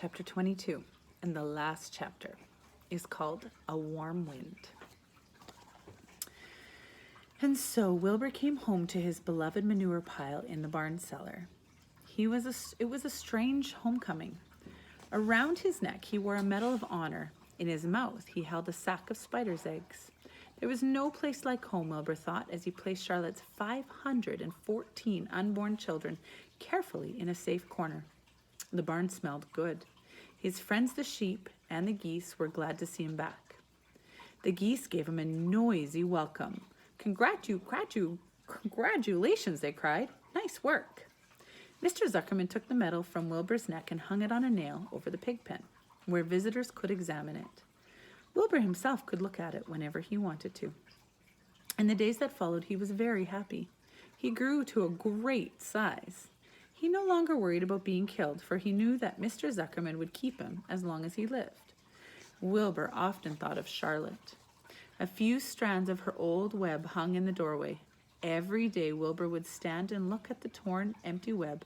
chapter 22, and the last chapter is called A Warm Wind. And so Wilbur came home to his beloved manure pile in the barn cellar. It was a strange homecoming. Around his neck he wore a medal of honor. In his mouth he held a sack of spider's eggs. There was no place like home, Wilbur thought, as he placed Charlotte's 514 unborn children carefully in a safe corner. The barn smelled good. His friends the sheep and the geese were glad to see him back. The geese gave him a noisy welcome. Congratulations, they cried. Nice work. Mr. Zuckerman took the medal from Wilbur's neck and hung it on a nail over the pig pen, where visitors could examine it. Wilbur himself could look at it whenever he wanted to. In the days that followed, he was very happy. He grew to a great size. He no longer worried about being killed, for he knew that Mr. Zuckerman would keep him as long as he lived. Wilbur often thought of Charlotte. A few strands of her old web hung in the doorway. Every day Wilbur would stand and look at the torn, empty web,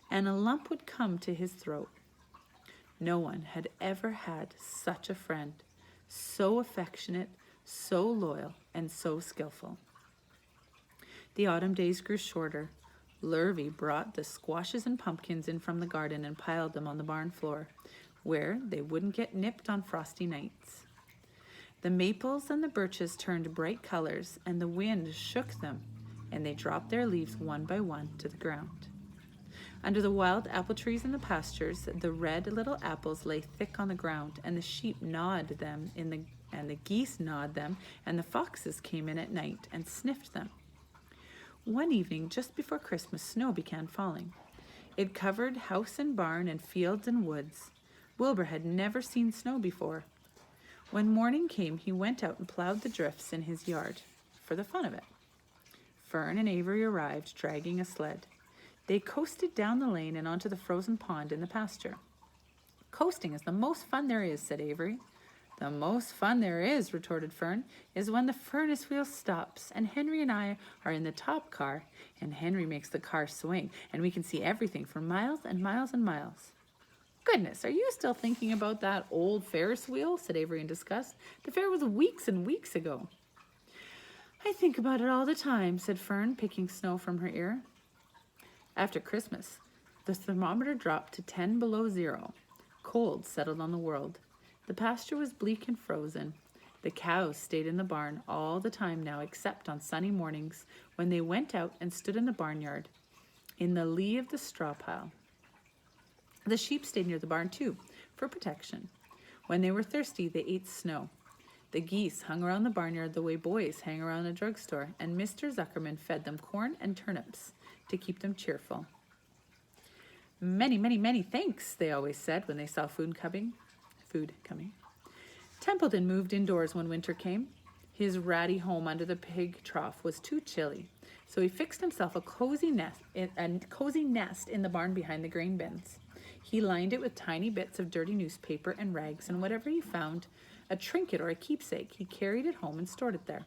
and a lump would come to his throat. No one had ever had such a friend, so affectionate, so loyal, and so skillful. The autumn days grew shorter. Lurvy brought the squashes and pumpkins in from the garden and piled them on the barn floor, where they wouldn't get nipped on frosty nights. The maples and the birches turned bright colors, and the wind shook them, and they dropped their leaves one by one to the ground. Under the wild apple trees in the pastures, the red little apples lay thick on the ground, and the sheep gnawed them, and the geese gnawed them, and the foxes came in at night and sniffed them. One evening, just before Christmas, snow began falling. It covered house and barn and fields and woods. Wilbur had never seen snow before. When morning came, he went out and plowed the drifts in his yard for the fun of it. Fern and Avery arrived, dragging a sled. They coasted down the lane and onto the frozen pond in the pasture. "Coasting is the most fun there is," said Avery. "The most fun there is," retorted Fern, "is when the furnace wheel stops and Henry and I are in the top car and Henry makes the car swing and we can see everything for miles and miles and miles." "Goodness, are you still thinking about that old Ferris wheel?" said Avery in disgust. "The fair was weeks and weeks ago." "I think about it all the time," said Fern, picking snow from her ear. After Christmas, the thermometer dropped to 10 below zero. Cold settled on the world. The pasture was bleak and frozen. The cows stayed in the barn all the time now, except on sunny mornings when they went out and stood in the barnyard in the lee of the straw pile. The sheep stayed near the barn too, for protection. When they were thirsty, they ate snow. The geese hung around the barnyard the way boys hang around a drugstore, and Mr. Zuckerman fed them corn and turnips to keep them cheerful. "Many, many, many thanks," they always said when they saw food coming. Templeton moved indoors when winter came. His ratty home under the pig trough was too chilly, so he fixed himself a cozy nest in the barn behind the grain bins. He lined it with tiny bits of dirty newspaper and rags, and whatever he found, a trinket or a keepsake, he carried it home and stored it there.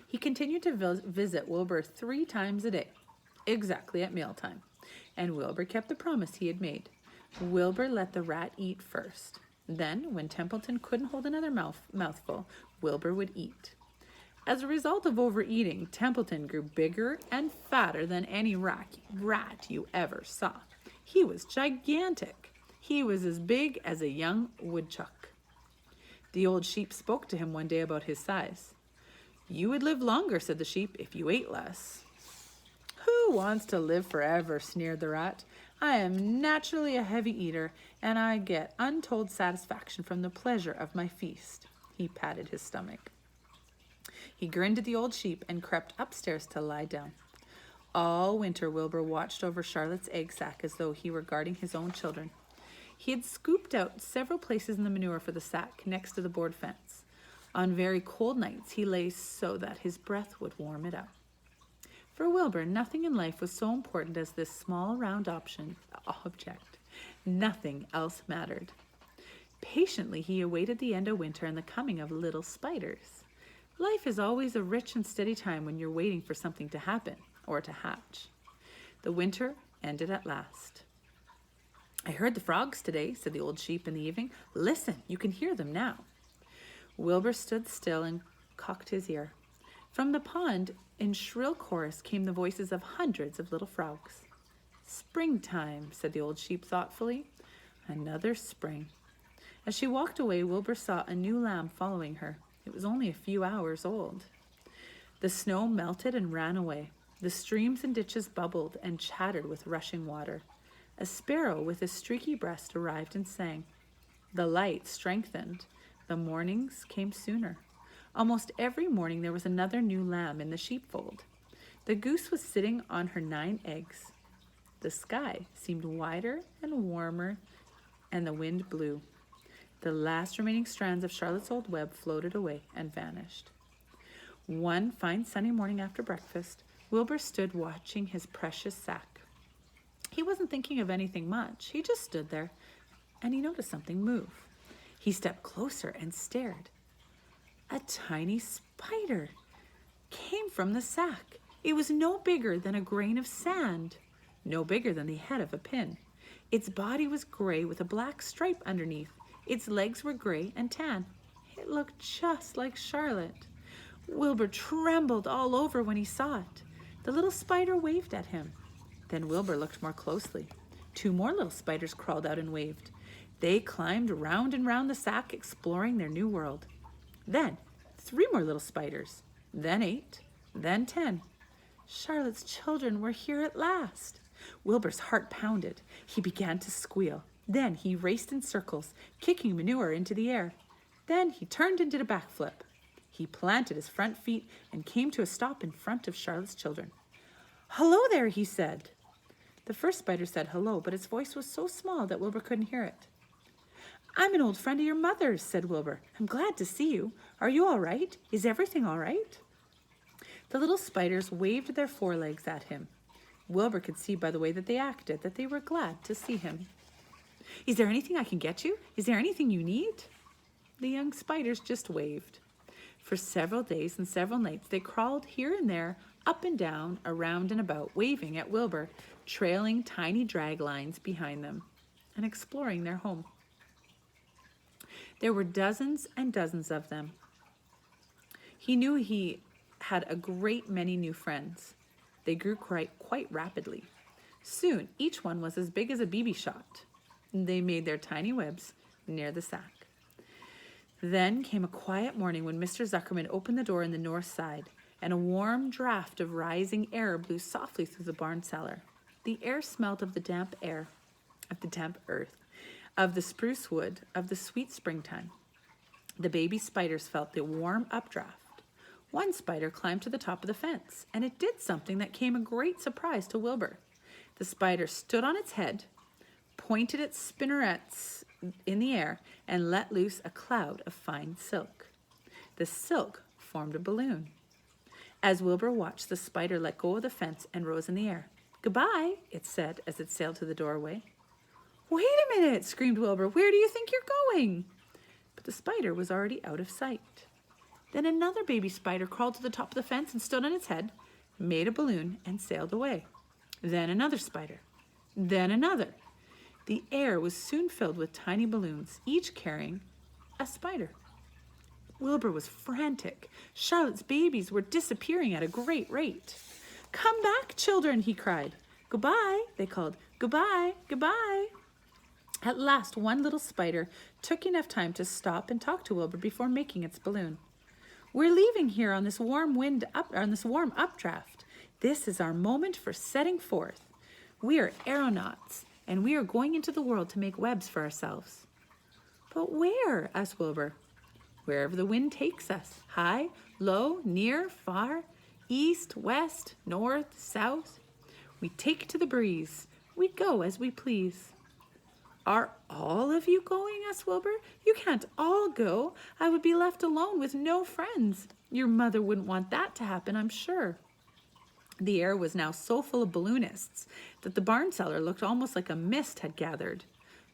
He continued to visit Wilbur 3 times a day, exactly at mealtime, and Wilbur kept the promise he had made. Wilbur let the rat eat first. Then, when Templeton couldn't hold another mouthful, Wilbur would eat. As a result of overeating, Templeton grew bigger and fatter than any rat you ever saw. He was gigantic. He was as big as a young woodchuck. The old sheep spoke to him one day about his size. "You would live longer," said the sheep, "if you ate less." "Who wants to live forever?" sneered the rat. "I am naturally a heavy eater, and I get untold satisfaction from the pleasure of my feast." He patted his stomach. He grinned at the old sheep and crept upstairs to lie down. All winter, Wilbur watched over Charlotte's egg sack as though he were guarding his own children. He had scooped out several places in the manure for the sack next to the board fence. On very cold nights, he lay so that his breath would warm it up. For Wilbur, nothing in life was so important as this small round object. Nothing else mattered. Patiently, he awaited the end of winter and the coming of little spiders. Life is always a rich and steady time when you're waiting for something to happen or to hatch. The winter ended at last. I heard the frogs today, said the old sheep in the evening. Listen, you can hear them now. Wilbur stood still and cocked his ear. From the pond, in shrill chorus, came the voices of hundreds of little frogs. Springtime, said the old sheep thoughtfully. Another spring. As she walked away, Wilbur saw a new lamb following her. It was only a few hours old. The snow melted and ran away. The streams and ditches bubbled and chattered with rushing water. A sparrow with a streaky breast arrived and sang. The light strengthened. The mornings came sooner. Almost every morning there was another new lamb in the sheepfold. The goose was sitting on her 9 eggs. The sky seemed wider and warmer, and the wind blew. The last remaining strands of Charlotte's old web floated away and vanished. One fine sunny morning after breakfast, Wilbur stood watching his precious sack. He wasn't thinking of anything much. He just stood there, and he noticed something move. He stepped closer and stared. A tiny spider came from the sack. It was no bigger than a grain of sand, no bigger than the head of a pin. Its body was gray with a black stripe underneath. Its legs were gray and tan. It looked just like Charlotte. Wilbur trembled all over when he saw it. The little spider waved at him. Then Wilbur looked more closely. 2 more little spiders crawled out and waved. They climbed round and round the sack, exploring their new world. Then 3 more little spiders, then 8, then 10. Charlotte's children were here at last. Wilbur's heart pounded. He began to squeal. Then he raced in circles, kicking manure into the air. Then he turned and did a backflip. He planted his front feet and came to a stop in front of Charlotte's children. "Hello there," he said. The first spider said hello, but its voice was so small that Wilbur couldn't hear it. "I'm an old friend of your mother's," said Wilbur. "I'm glad to see you. Are you all right? Is everything all right?" The little spiders waved their forelegs at him. Wilbur could see by the way that they acted that they were glad to see him. "Is there anything I can get you? Is there anything you need?" The young spiders just waved. For several days and several nights they crawled here and there, up and down, around and about, waving at Wilbur, trailing tiny drag lines behind them, and exploring their home. There were dozens and dozens of them. He knew he had a great many new friends. They grew quite rapidly. Soon, each one was as big as a BB shot. They made their tiny webs near the sack. Then came a quiet morning when Mr. Zuckerman opened the door in the north side, and a warm draft of rising air blew softly through the barn cellar. The air smelled of the damp air, of the damp earth, of the spruce wood, of the sweet springtime. The baby spiders felt the warm updraft. One spider climbed to the top of the fence, and it did something that came a great surprise to Wilbur. The spider stood on its head, pointed its spinnerets in the air, and let loose a cloud of fine silk. The silk formed a balloon. As Wilbur watched, the spider let go of the fence and rose in the air. "Goodbye," it said as it sailed to the doorway. "Wait a minute," screamed Wilbur. "Where do you think you're going?" But the spider was already out of sight. Then another baby spider crawled to the top of the fence and stood on its head, made a balloon, and sailed away. Then another spider. Then another. The air was soon filled with tiny balloons, each carrying a spider. Wilbur was frantic. Charlotte's babies were disappearing at a great rate. "Come back, children," he cried. "Goodbye," they called. "Goodbye, goodbye." At last, one little spider took enough time to stop and talk to Wilbur before making its balloon. "We're leaving here on this warm updraft. This is our moment for setting forth. We are aeronauts, and we are going into the world to make webs for ourselves." "But where?" asked Wilbur. "Wherever the wind takes us, high, low, near, far, east, west, north, south. We take to the breeze. We go as we please." "Are all of you going?" asked Wilbur. "You can't all go. I would be left alone with no friends. Your mother wouldn't want that to happen, I'm sure." The air was now so full of balloonists that the barn cellar looked almost like a mist had gathered.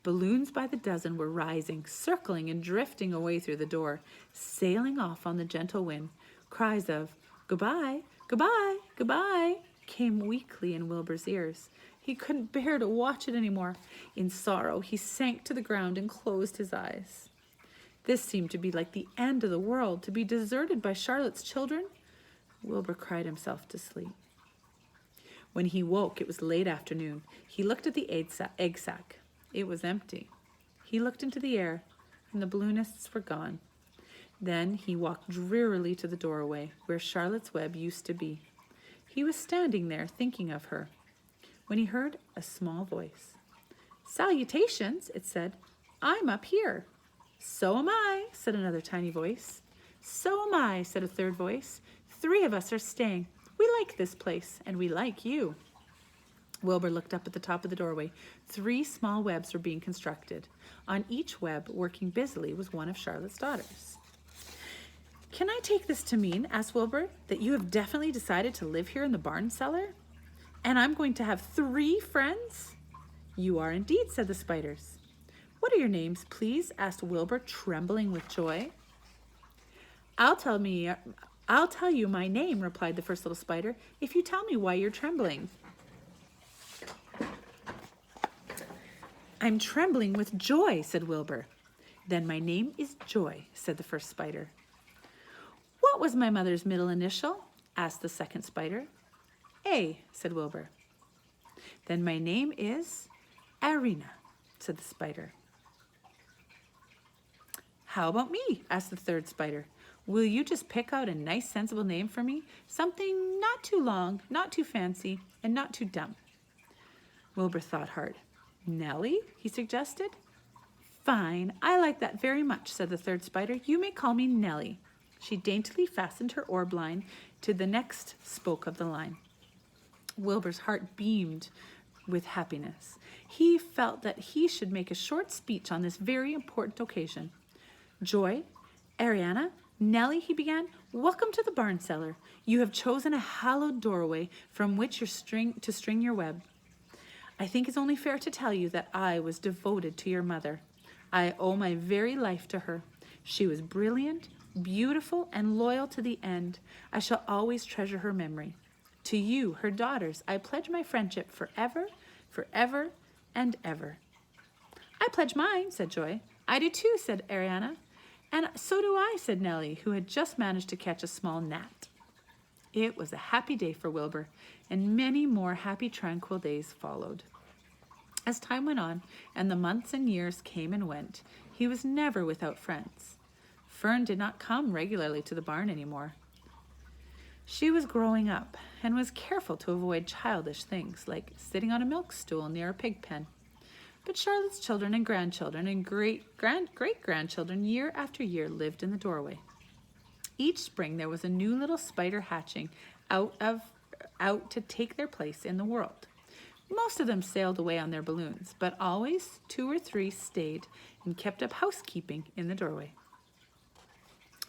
Balloons by the dozen were rising, circling and drifting away through the door, sailing off on the gentle wind. Cries of "Goodbye, goodbye, goodbye" came weakly in Wilbur's ears. He couldn't bear to watch it anymore. In sorrow, he sank to the ground and closed his eyes. This seemed to be like the end of the world, to be deserted by Charlotte's children. Wilbur cried himself to sleep. When he woke, it was late afternoon. He looked at the egg sack. It was empty. He looked into the air, and the balloon nests were gone. Then he walked drearily to the doorway, where Charlotte's web used to be. He was standing there, thinking of her, when he heard a small voice. "Salutations," it said. "I'm up here." "So am I," said another tiny voice. "So am I," said a third voice. "3 of us are staying. We like this place, and we like you." Wilbur looked up at the top of the doorway. 3 small webs were being constructed. On each web, working busily, was one of Charlotte's daughters. "Can I take this to mean," asked Wilbur, "that you have definitely decided to live here in the barn cellar? And I'm going to have 3 friends?" "You are indeed," said the spiders. "What are your names, please?" asked Wilbur, trembling with joy. I'll tell you my name," replied the first little spider, "if you tell me why you're trembling." "I'm trembling with joy," said Wilbur. "Then my name is Joy," said the first spider. "What was my mother's middle initial?" asked the second spider. "A," said Wilbur. "Then my name is Arena," said the spider. "How about me?" asked the third spider. "Will you just pick out a nice, sensible name for me? Something not too long, not too fancy, and not too dumb." Wilbur thought hard. "Nellie?" he suggested. "Fine, I like that very much," said the third spider. "You may call me Nellie." She daintily fastened her orb line to the next spoke of the line. Wilbur's heart beamed with happiness. He felt that he should make a short speech on this very important occasion. "Joy, Ariana, Nellie," he began, "welcome to the barn cellar. You have chosen a hallowed doorway from which to string your web. I think it's only fair to tell you that I was devoted to your mother. I owe my very life to her. She was brilliant, beautiful, and loyal to the end. I shall always treasure her memory. To you, her daughters, I pledge my friendship forever, forever, and ever." "I pledge mine," said Joy. "I do too," said Ariana. "And so do I," said Nellie, who had just managed to catch a small gnat. It was a happy day for Wilbur, and many more happy, tranquil days followed. As time went on, and the months and years came and went, he was never without friends. Fern did not come regularly to the barn anymore. She was growing up and was careful to avoid childish things like sitting on a milk stool near a pig pen. But Charlotte's children and grandchildren and great-grandchildren year after year lived in the doorway. Each spring there was a new little spider hatching out to take their place in the world. Most of them sailed away on their balloons, but always 2 or 3 stayed and kept up housekeeping in the doorway.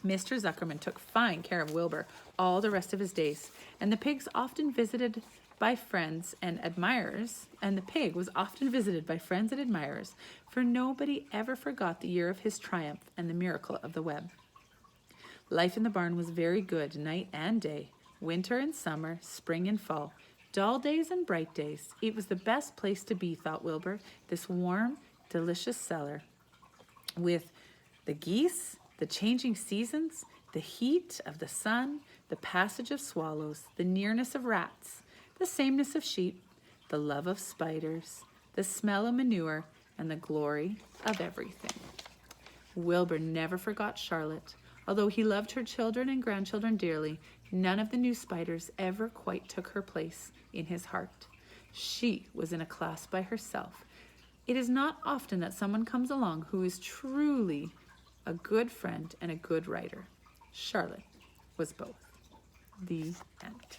Mr. Zuckerman took fine care of Wilbur all the rest of his days, and the pigs often visited by friends and admirers, for nobody ever forgot the year of his triumph and the miracle of the web. Life in the barn was very good, night and day, winter and summer, spring and fall, dull days and bright days. It was the best place to be, thought Wilbur, this warm, delicious cellar, with the geese, the changing seasons, the heat of the sun, the passage of swallows, the nearness of rats, the sameness of sheep, the love of spiders, the smell of manure, and the glory of everything. Wilbur never forgot Charlotte. Although he loved her children and grandchildren dearly, none of the new spiders ever quite took her place in his heart. She was in a class by herself. It is not often that someone comes along who is truly a good friend and a good writer. Charlotte was both. The end.